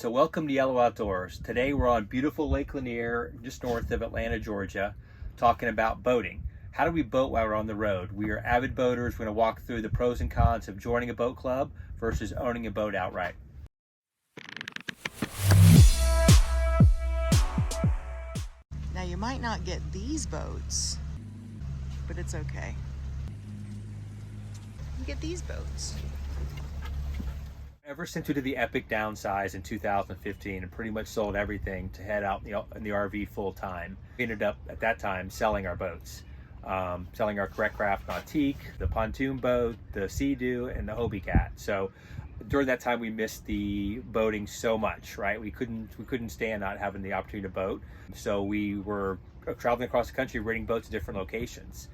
So welcome to Yellow Outdoors. Today we're on beautiful Lake Lanier, just north of Atlanta, Georgia, talking about boating. How do we boat while we're on the road? We are avid boaters. We're going to walk through the pros and cons of joining a boat club versus owning a boat outright. Now you might not get these boats, but it's okay. You get these boats. Ever since we did the epic downsize in 2015 and pretty much sold everything to head out in the RV full time, we ended up at that time selling our boats. Selling our Correct Craft Nautique, the pontoon boat, the Sea-Doo, and the Hobie Cat. So during that time we missed the boating so much, right? We couldn't stand not having the opportunity to boat. So we were traveling across the country renting boats at different locations.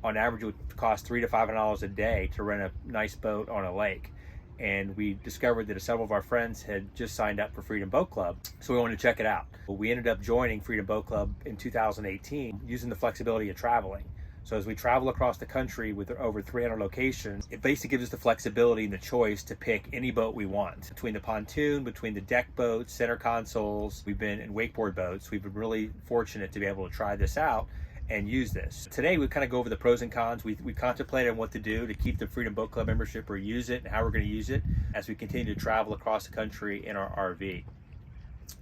On average it would cost $300 to $500 a day to rent a nice boat on a lake. And we discovered that several of our friends had just signed up for Freedom Boat Club, so we wanted to check it out. We ended up joining Freedom Boat Club in 2018 using the flexibility of traveling. So as we travel across the country with over 300 locations, it basically gives us the flexibility and the choice to pick any boat we want. Between the pontoon, between the deck boats, center consoles, we've been in wakeboard boats. We've been really fortunate to be able to try this out and use this. Today we kind of go over the pros and cons. We contemplated on what to do to keep the Freedom Boat Club membership or use it, and how we're going to use it as we continue to travel across the country in our RV.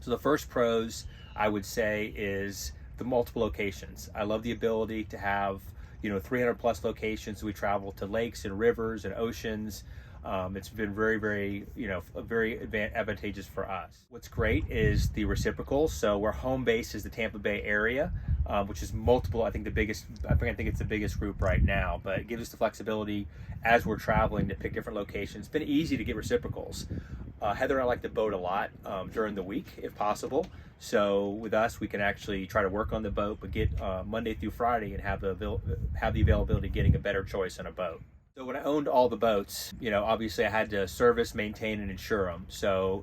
So the first pros I would say is the multiple locations. I love the ability to have 300 plus locations. We travel to lakes and rivers and oceans. It's been very advantageous for us. What's great is the reciprocals. So where home base is the Tampa Bay area, which is multiple. I think it's the biggest group right now, but it gives us the flexibility as we're traveling to pick different locations. It's been easy to get reciprocals. Heather and I like to boat a lot during the week if possible. So with us, we can actually try to work on the boat, but get Monday through Friday and have the availability of getting a better choice on a boat. So when I owned all the boats, obviously I had to service, maintain, and insure them,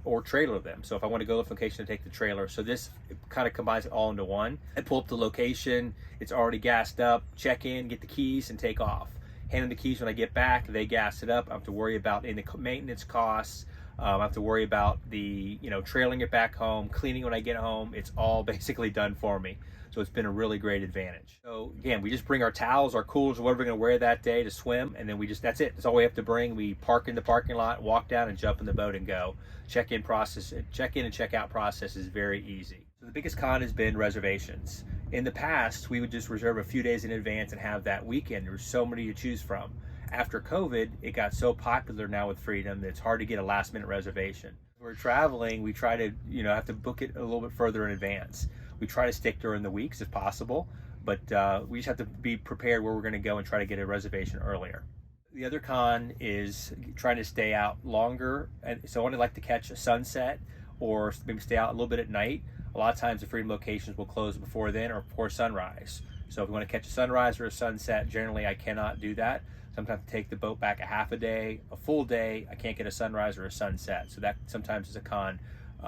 or trailer them. So if I want to go to a location, to take the trailer. So this kind of combines it all into one. I pull up the location, it's already gassed up, check in, get the keys, and take off. Hand them the keys when I get back, they gas it up. I don't have to worry about any maintenance costs. I have to worry about the, trailing it back home, cleaning when I get home. It's all basically done for me. So it's been a really great advantage. So again, we just bring our towels, our coolers, whatever we're gonna wear that day to swim, and then that's it. That's all we have to bring. We park in the parking lot, walk down and jump in the boat and go. Check in and check out process is very easy. So the biggest con has been reservations. In the past, we would just reserve a few days in advance and have that weekend. There was so many to choose from. After COVID, it got so popular now with Freedom that it's hard to get a last minute reservation. When we're traveling, we try to, have to book it a little bit further in advance. We try to stick during the weeks if possible, but we just have to be prepared where we're going to go and try to get a reservation earlier. The other con is trying to stay out longer. And so I want to like to catch a sunset or maybe stay out a little bit at night. A lot of times the Freedom locations will close before then or before sunrise. So if we want to catch a sunrise or a sunset, generally I cannot do that. Sometimes I take the boat back a half a day, a full day. I can't get a sunrise or a sunset. So that sometimes is a con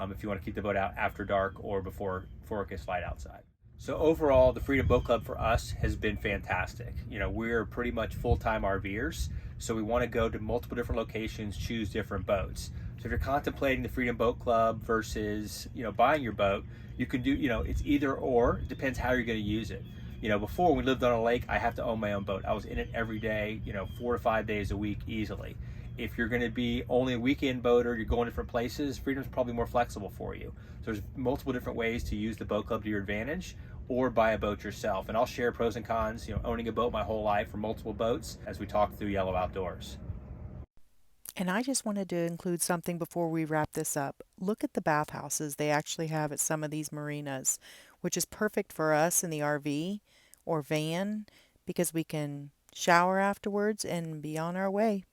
if you want to keep the boat out after dark or before it gets light outside. So overall, the Freedom Boat Club for us has been fantastic. We're pretty much full-time RVers, so we want to go to multiple different locations, choose different boats. So if you're contemplating the Freedom Boat Club versus, buying your boat, you can do, it's either or. It depends how you're going to use it. Before when we lived on a lake, I have to own my own boat. I was in it every day, 4 to 5 days a week easily. If you're going to be only a weekend boater, you're going different places, Freedom's probably more flexible for you. So there's multiple different ways to use the boat club to your advantage or buy a boat yourself. And I'll share pros and cons, owning a boat my whole life for multiple boats as we talk through Yellow Outdoors. And I just wanted to include something before we wrap this up. Look at the bathhouses they actually have at some of these marinas, which is perfect for us in the RV or van because we can shower afterwards and be on our way.